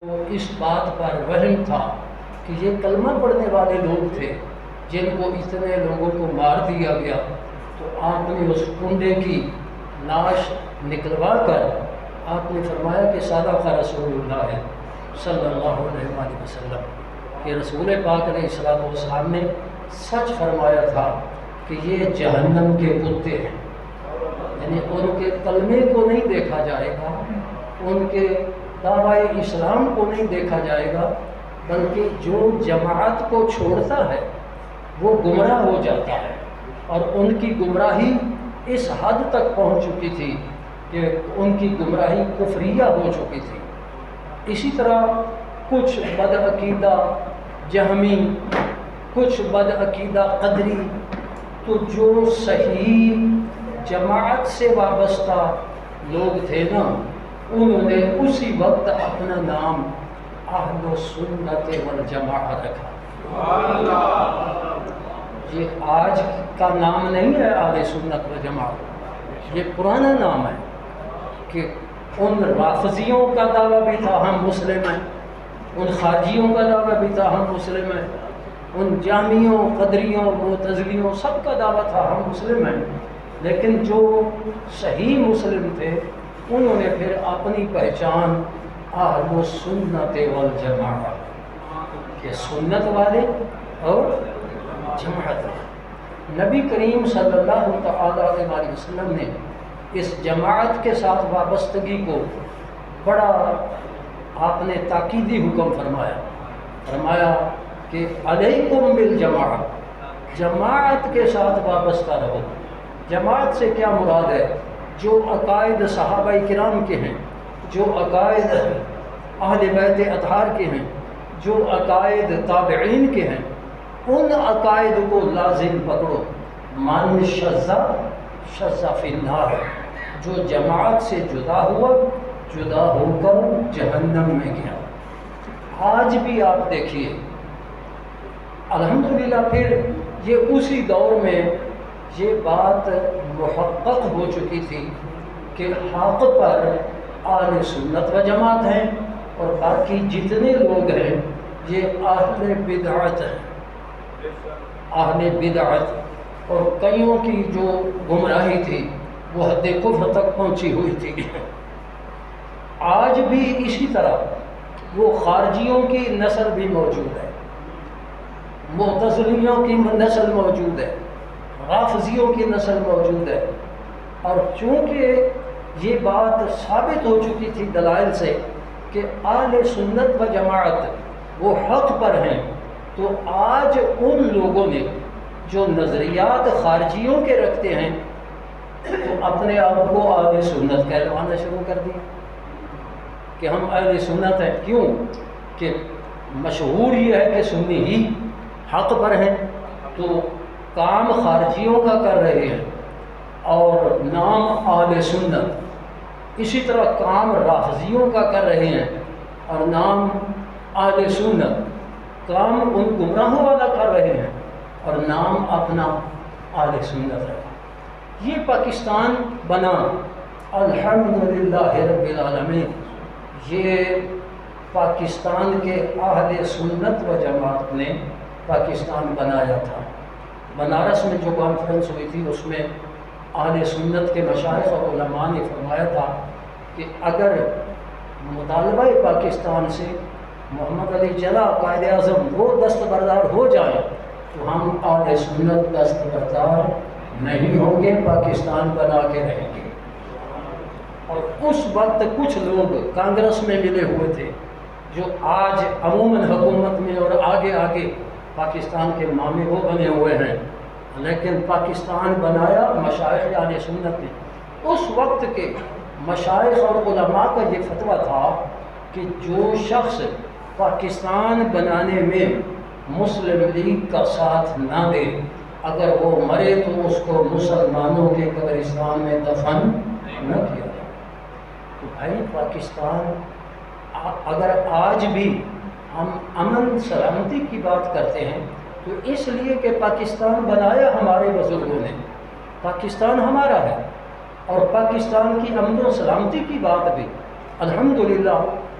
تو اس بات پر وہم تھا کہ یہ کلمہ پڑھنے والے لوگ تھے جن کو اتنے لوگوں کو مار دیا گیا، تو آپ نے اس کنڈے کی لاش نکلوا کر آپ نے فرمایا کہ صدق رسول اللہ صلی اللہ علیہ وآلہ وسلم کہ رسول پاک علیہ الصلوۃ والسلام نے سچ فرمایا تھا کہ یہ جہنم کے کتے ہیں، یعنی ان کے کلمے کو نہیں دیکھا جائے گا، ان کے دعوی اسلام کو نہیں دیکھا جائے گا، بلکہ جو جماعت کو چھوڑتا ہے وہ گمراہ ہو جاتا ہے، اور ان کی گمراہی اس حد تک پہنچ چکی تھی کہ ان کی گمراہی کفریہ ہو چکی تھی۔ اسی طرح کچھ بدعقیدہ جہمی، کچھ بدعقیدہ قدری، تو جو صحیح جماعت سے وابستہ لوگ تھے نا، انہوں نے اسی وقت اپنا نام اہل السنت والجماعت رکھا۔ یہ آج کا نام نہیں ہے اہل سنت والجماعت، یہ پرانا نام ہے کہ ان رافضیوں کا دعویٰ بھی تھا ہم مسلم ہیں، ان خارجیوں کا دعویٰ بھی تھا ہم مسلم ہیں، ان جہمیوں، قدریوں، معتزلیوں سب کا دعویٰ تھا ہم مسلم ہیں، لیکن جو صحیح مسلم تھے انہوں نے پھر اپنی پہچان اہل السنت والجماعت کہ سنت والے اور جماعت والے۔ نبی کریم صلی اللہ تعالی علیہ وسلم نے اس جماعت کے ساتھ وابستگی کو بڑا آپ نے تاکیدی حکم فرمایا کہ علیکم بالجماعت، جماعت کے ساتھ وابستہ رہو۔ جماعت سے کیا مراد ہے؟ جو عقائد صحابہ کرام کے ہیں، جو عقائد اہل بیت اطہار کے ہیں، جو عقائد تابعین کے ہیں، ان عقائد کو لازم پکڑو۔ من شذ فی النار، جو جماعت سے جدا ہوا، جدا ہو کر جہنم میں گیا۔ آج بھی آپ دیکھیے الحمدللہ، پھر یہ اسی دور میں یہ بات محقق ہو چکی تھی کہ حق پر اہل سنت و جماعت ہیں، اور باقی جتنے لوگ ہیں یہ اہل بدعت ہیں، اہل بدعت، اور کئیوں کی جو گمراہی تھی وہ حد کفر تک پہنچی ہوئی تھی۔ آج بھی اسی طرح وہ خارجیوں کی نسل بھی موجود ہے، معتزلیوں کی نسل موجود ہے، رافضیوں کی نسل موجود ہے، اور چونکہ یہ بات ثابت ہو چکی تھی دلائل سے کہ اہل سنت و جماعت وہ حق پر ہیں، تو آج ان لوگوں نے جو نظریات خارجیوں کے رکھتے ہیں تو اپنے آپ کو اہل سنت کہلوانا شروع کر دیا کہ ہم اہل سنت ہیں۔ کیوں کہ مشہور یہ ہے کہ سنی ہی حق پر ہیں، تو کام خارجیوں کا کر رہے ہیں اور نام اہل سنت، اسی طرح کام رافضیوں کا کر رہے ہیں اور نام اہل سنت، کام ان گمراہوں والا کر رہے ہیں اور نام اپنا اہل سنت ہے۔ یہ پاکستان بنا الحمدللہ رب العالمین، یہ پاکستان کے اہل سنت و جماعت نے پاکستان بنایا تھا۔ بنارس میں جو کانفرنس ہوئی تھی اس میں اہل سنت کے مشائخ اور علماء نے فرمایا تھا کہ اگر مطالبہ پاکستان سے محمد علی جناح قائد اعظم وہ دستبردار ہو جائیں تو ہم اہل سنت دستبردار نہیں ہوں گے، پاکستان بنا کے رہیں گے۔ اور اس وقت کچھ لوگ کانگریس میں ملے ہوئے تھے جو آج عموماً حکومت میں اور آگے آگے پاکستان کے مامے وہ بنے ہوئے ہیں، لیکن پاکستان بنایا مشائخ اہل سنت نے۔ اس وقت کے مشائخ اور علماء کا یہ فتویٰ تھا کہ جو شخص پاکستان بنانے میں مسلم لیگ کا ساتھ نہ دے، اگر وہ مرے تو اس کو مسلمانوں کے قبرستان میں دفن نہ کیا جائے۔ تو بھائی پاکستان اگر آج بھی ہم امن سلامتی کی بات کرتے ہیں تو اس لیے کہ پاکستان بنایا ہمارے بزرگوں نے، پاکستان ہمارا ہے، اور پاکستان کی امن و سلامتی کی بات بھی الحمدللہ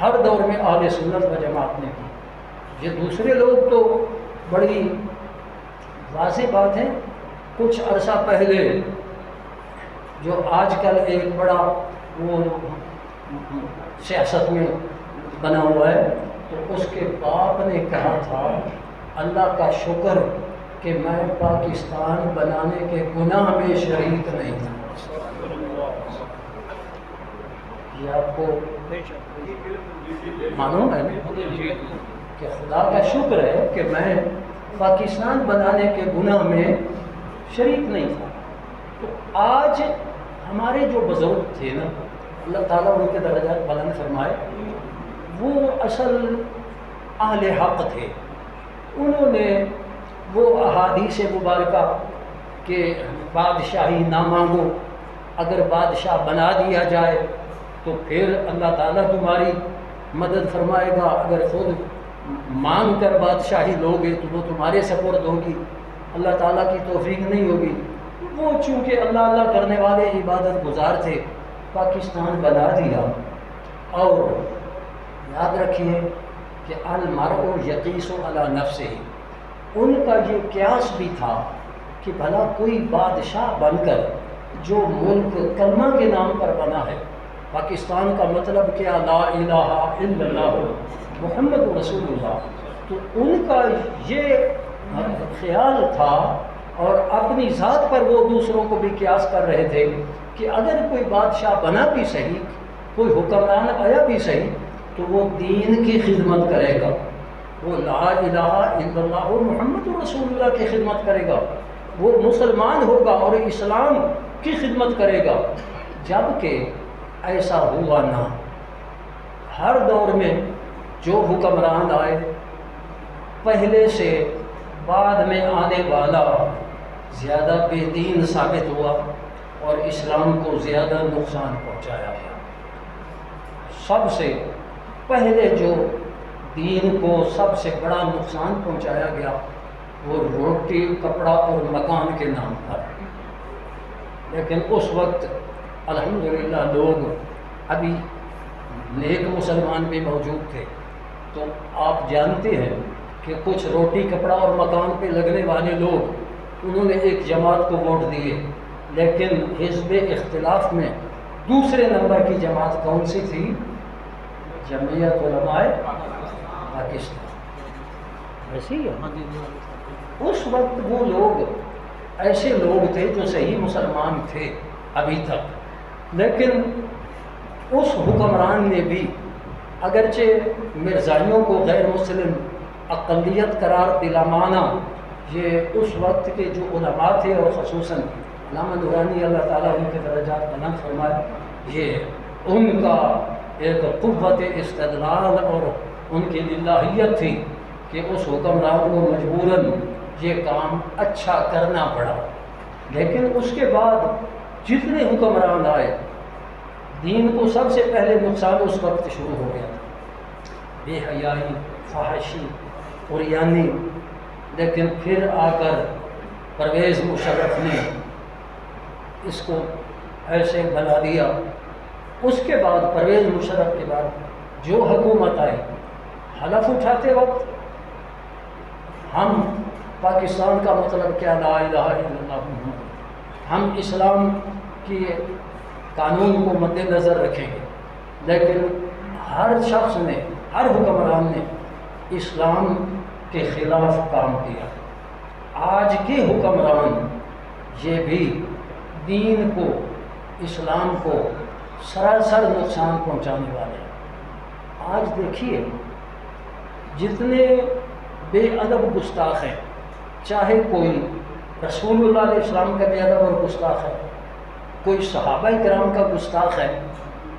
ہر دور میں اہل سنت و جماعت نے کی. یہ دوسرے لوگ تو بڑی واضح بات ہے. کچھ عرصہ پہلے جو آج کل ایک بڑا وہ سیاست میں بنا ہوا ہے، تو اس کے باپ نے کہا تھا اللہ کا شکر کہ میں پاکستان بنانے کے گناہ میں شریک نہیں تھا. یہ آپ کو معلوم ہے کہ خدا کا شکر ہے کہ میں پاکستان بنانے کے گناہ میں شریک نہیں تھا. تو آج ہمارے جو بزرگ تھے نا، اللہ تعالیٰ ان کے درجات بلند فرمائے، وہ اصل اہل حق تھے. انہوں نے وہ احادیث مبارکہ کہ بادشاہی نہ مانگو، اگر بادشاہ بنا دیا جائے تو پھر اللہ تعالیٰ تمہاری مدد فرمائے گا، اگر خود مانگ کر بادشاہی لوگے تو وہ تمہارے سپرد ہوگی، اللہ تعالیٰ کی توفیق نہیں ہوگی. وہ چونکہ اللہ اللہ کرنے والے عبادت گزار تھے، پاکستان بنا دیا. اور یاد رکھیے کہ المرء یقیس علی نفسہ، ان کا یہ قیاس بھی تھا کہ بھلا کوئی بادشاہ بن کر جو ملک کلمہ کے نام پر بنا ہے، پاکستان کا مطلب کیا لا الہ الا اللہ محمد رسول اللہ، تو ان کا یہ خیال تھا اور اپنی ذات پر وہ دوسروں کو بھی قیاس کر رہے تھے کہ اگر کوئی بادشاہ بنا بھی صحیح، کوئی حکمران آیا بھی صحیح، تو وہ دین کی خدمت کرے گا، وہ لا الہ الا اللہ محمد رسول اللہ کی خدمت کرے گا، وہ مسلمان ہوگا اور اسلام کی خدمت کرے گا. جبکہ ایسا ہوا نہ. ہر دور میں جو حکمران آئے، پہلے سے بعد میں آنے والا زیادہ بے دین ثابت ہوا اور اسلام کو زیادہ نقصان پہنچایا گیا. سب سے پہلے جو دین کو سب سے بڑا نقصان پہنچایا گیا وہ روٹی کپڑا اور مکان کے نام پر. لیکن اس وقت الحمدللہ لوگ ابھی نیک مسلمان بھی موجود تھے. تو آپ جانتے ہیں کہ کچھ روٹی کپڑا اور مکان پہ لگنے والے لوگ انہوں نے ایک جماعت کو ووٹ دیے، لیکن حزب اختلاف میں دوسرے نمبر کی جماعت کون سی تھی؟ جمعیت علماء پاکستان. ایسی ہے. اس وقت وہ لوگ ایسے لوگ تھے جو صحیح مسلمان تھے ابھی تک، لیکن اس حکمران نے بھی اگرچہ مرزائیوں کو غیر مسلم اقلیت قرار دلوانا، یہ اس وقت کے جو علماء تھے اور خصوصاً علامہ نورانی اللہ تعالیٰ ان کے درجات بلند فرمائے، یہ ان کا ایک قوت استدلال اور ان کی للہیت تھی کہ اس حکمران کو مجبوراً یہ کام اچھا کرنا پڑا. لیکن اس کے بعد جتنے حکمران آئے، دین کو سب سے پہلے نقصان اس وقت شروع ہو گیا تھا، بے حیائی، فحاشی، عریانی. لیکن پھر آ کر پرویز مشرف نے اس کو ایسے بنا دیا. اس کے بعد پرویز مشرف کے بعد جو حکومت آئی، حلف اٹھاتے وقت ہم پاکستان کا مطلب کیا لا الہ الا اللہ محمد، ہم اسلام کی قانون کو مد نظر رکھیں گے. لیکن ہر شخص نے، ہر حکمران نے اسلام کے خلاف کام کیا. آج کے حکمران یہ بھی دین کو، اسلام کو سراسر نقصان پہنچانے والے ہیں. آج دیکھیے جتنے بے ادب گستاخ ہیں، چاہے کوئی رسول اللہ علیہ السلام کا بے ادب اور گستاخ ہے، کوئی صحابہ کرام کا گستاخ ہے،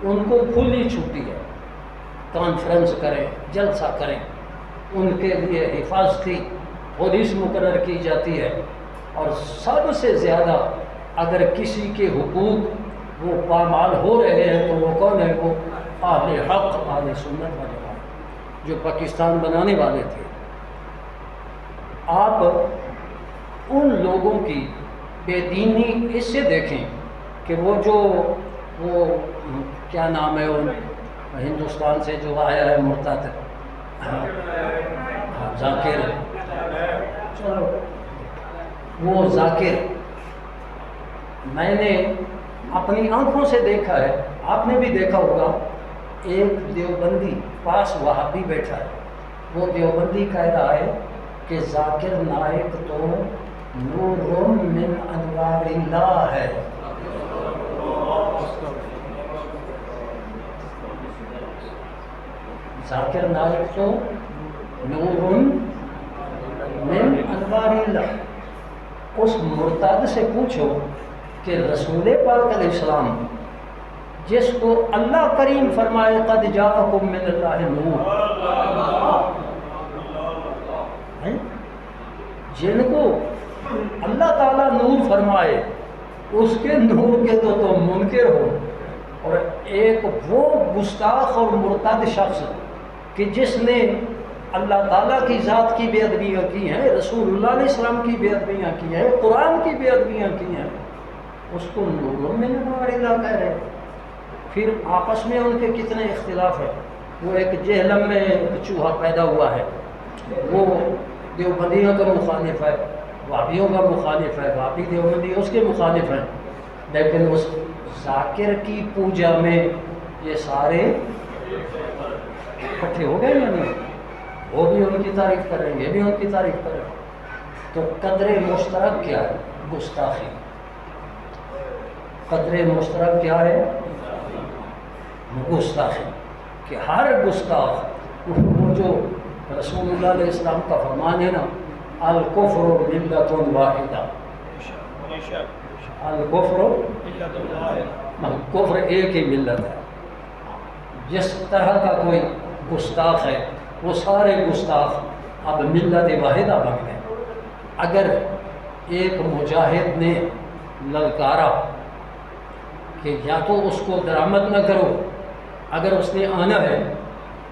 ان کو کھلی چھٹی ہے، کانفرنس کریں، جلسہ کریں، ان کے لیے حفاظتی پولیس مقرر کی جاتی ہے. اور سب سے زیادہ اگر کسی کے حقوق وہ پامال ہو رہے ہیں تو وہ کون ہے؟ وہ اہل حق، اہل سنت والے جو پاکستان بنانے والے تھے. آپ ان لوگوں کی بے دینی اس سے دیکھیں کہ وہ کیا نام ہے ہندوستان سے جو آیا ہے مرتد ذاکر، چلو وہ ذاکر میں نے اپنی آنکھوں سے دیکھا ہے، آپ نے بھی دیکھا ہوگا، ایک دیوبندی پاس وہابی بیٹھا ہے، وہ دیوبندی کہہ رہا ہے کہ ذاکر نائک تو نور من انوار اللہ ہے۔ ذاکر نائک تو نور من انوار اللہ۔ اس مرتد سے پوچھو کہ رسول پاک علیہ السلام جس کو اللہ کریم فرمائے قد جاءکم من اللہ نور، جن کو اللہ تعالیٰ نور فرمائے اس کے نور کے تو تم منکر ہو، اور ایک وہ گستاخ اور مرتد شخص کہ جس نے اللہ تعالیٰ کی ذات کی بے ادبیاں کی ہیں، رسول اللہ علیہ السلام کی بے ادبیاں کی ہیں، قرآن کی بے ادبیاں کی ہیں، اس کو نور من انوار اللہ کہہ رہے۔ پھر آپس میں ان کے کتنے اختلاف ہیں۔ وہ ایک جہلم میں ایک چوہا پیدا ہوا ہے، وہ دیوبندیوں کا مخالف ہے، وہابیوں کا مخالف ہے، وہابی دیوبندی اس کے مخالف ہیں، لیکن اس ذاکر کی پوجا میں یہ سارے اکٹھے ہو گئے، یعنی وہ بھی ان کی تعریف کر رہے ہیں، یہ بھی ان کی تعریف کر رہے ہیں۔ تو قدر مشترک کیا ہے؟ گستاخی۔ قدر مشترک کیا ہے؟ گستاخی، کہ ہر گستاخ وہ جو رسول اللہ علیہ السلام کا فرمان ہے نا، الکفر ملت واحدہ، کفر ایک ہی ملت ہے۔ جس طرح کا کوئی گستاخ ہے وہ سارے گستاخ اب ملت واحدہ بن گئے۔ اگر ایک مجاہد نے للکارا کہ یا تو اس کو درآمد نہ کرو، اگر اس نے آنا ہے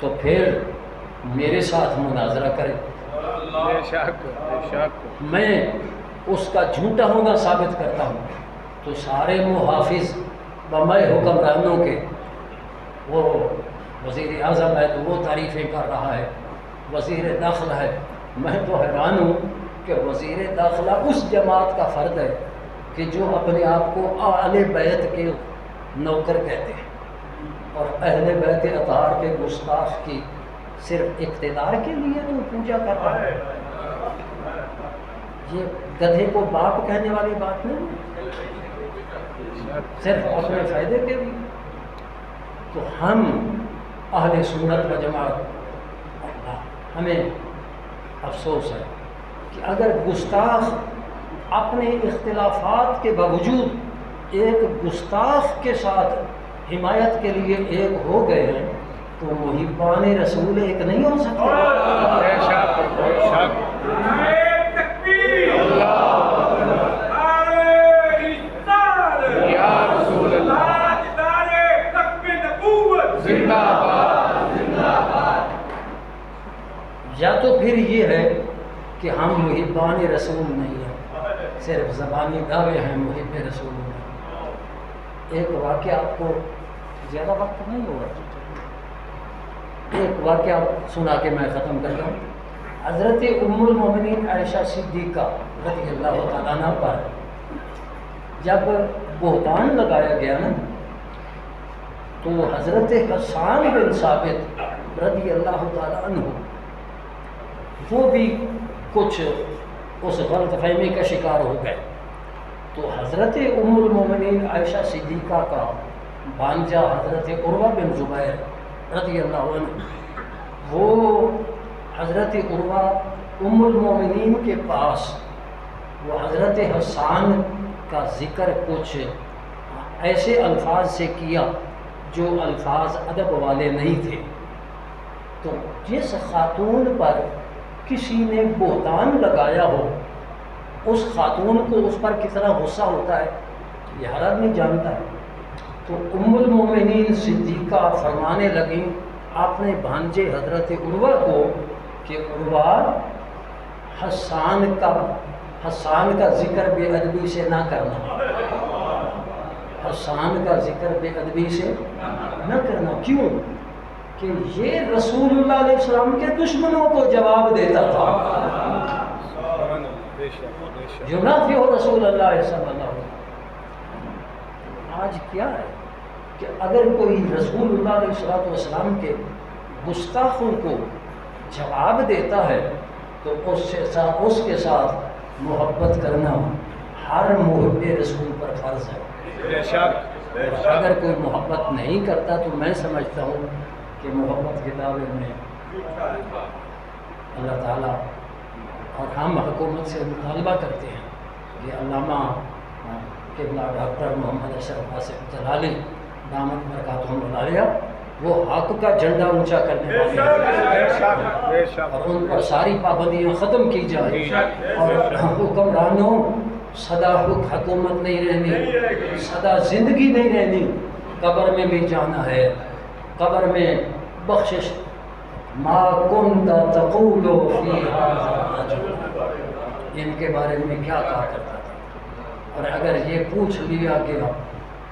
تو پھر میرے ساتھ مناظرہ کرے، میں اس کا جھوٹا ہونا ثابت کرتا ہوں، تو سارے محافظ بمائے حکمرانوں کے، وہ وزیر اعظم ہے تو وہ تعریفیں کر رہا ہے، وزیر داخلہ ہے، میں تو حیران ہوں کہ وزیر داخلہ اس جماعت کا فرد ہے کہ جو اپنے آپ کو اہل بیت کے نوکر کہتے ہیں، اور اہل بیت اطہار کے گستاخ کی صرف اقتدار کے لیے تو پوجا کر رہا ہے۔ یہ گدھے کو باپ کہنے والی بات نہیں ہے، صرف اپنے فائدے کے لیے۔ تو ہم اہل سنت و جماعت، ہمیں افسوس ہے کہ اگر گستاخ اپنے اختلافات کے باوجود ایک گستاخ کے ساتھ حمایت کے لیے ایک ہو گئے ہیں تو محبان رسول ایک نہیں ہو سکتے۔ یا تو پھر یہ ہے کہ ہم محبان رسول نہیں ہیں، صرف زبانی دعوے ہیں محب رسول میں۔ ایک واقعہ، آپ کو زیادہ وقت نہیں ہوگا، ایک واقعہ سنا کے میں ختم کرتا ہوں۔ حضرت ام المومنین عائشہ صدیقہ رضی اللہ تعالیٰ عنہ پر جب بہتان لگایا گیا نا، تو حضرت حسان بن ثابت رضی اللہ تعالیٰ عنہ وہ بھی کچھ اس غلط فہمی کا شکار ہو گئے۔ تو حضرت ام المومنین عائشہ صدیقہ کا بھانجا حضرت عروہ بن زبیر رضی اللہ عنہ، وہ حضرت عروہ ام المومنین کے پاس وہ حضرت حسان کا ذکر کچھ ایسے الفاظ سے کیا جو الفاظ ادب والے نہیں تھے۔ تو جس خاتون پر کسی نے بہتان لگایا ہو، اس خاتون کو اس پر کتنا غصہ ہوتا ہے یہ ہر آدمی جانتا ہے۔ تو ام المومنین صدیقہ فرمانے لگیں اپنے بھانجے حضرت عروہ کو کہ عروہ حسان کا ذکر بے ادبی سے نہ کرنا، حسان کا ذکر بے ادبی سے نہ کرنا۔ کیوں؟ کہ یہ رسول اللہ علیہ السلام کے دشمنوں کو جواب دیتا تھا، ینافع رسول اللہ صلی اللہ علیہ وسلم۔ آج کیا ہے کہ اگر کوئی رسول اللہ علیہ السلام کے گستاخوں کو جواب دیتا ہے تو اس کے ساتھ محبت کرنا ہر محب رسول پر فرض ہے۔ اگر کوئی محبت نہیں کرتا تو میں سمجھتا ہوں کہ محبت کتابیں میں اللہ تعالیٰ اور ہم حکومت سے مطالبہ کرتے ہیں کہ علامہ قبلہ ڈاکٹر محمد اشرف آصف جلالی دامت برکاتہم العالیہ وہ حق کا جھنڈا اونچا کرنے والے ہیں اور ان پر ساری پابندیاں ختم کی جائیں اور حکمرانوں سدا حکومت نہیں رہنی، سدا زندگی نہیں رہنی، قبر میں بھی جانا ہے، قبر میں بخشش ما کنت تقول فی ھذا الرجل، ان کے بارے میں کیا کہا کرتا تھا۔ اور اگر یہ پوچھ لیا گیا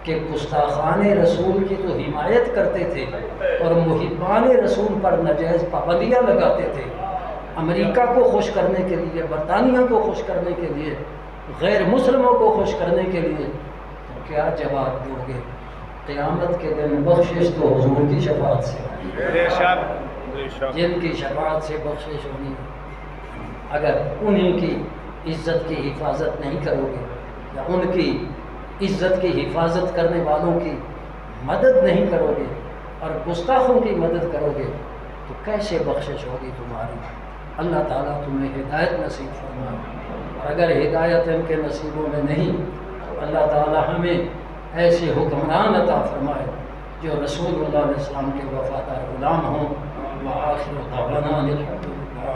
کہ گستاخان رسول کی تو حمایت کرتے تھے اور محبان رسول پر ناجائز پابندیاں لگاتے تھے، امریکہ کو خوش کرنے کے لیے، برطانیہ کو خوش کرنے کے لیے، غیر مسلموں کو خوش کرنے کے لیے، تو کیا جواب دو گے؟ قیامت کے دن بخشش تو حضور کی شفاعت سے ہونی، جن کی شفاعت سے بخشش ہونی۔ اگر انہیں کی عزت کی حفاظت نہیں کرو گے یا ان کی عزت کی حفاظت کرنے والوں کی مدد نہیں کرو گے اور گستاخوں کی مدد کرو گے تو کیسے بخشش ہوگی تمہاری؟ اللہ تعالیٰ تمہیں ہدایت نصیب فرمائے، اور اگر ہدایت ان کے نصیبوں میں نہیں تو اللہ تعالیٰ ہمیں ایسے حکمران عطا فرمائے جو رسول اللہ علیہ السلام کے وفادار غلام ہوں۔ وآخر دعوانا الحمدللہ۔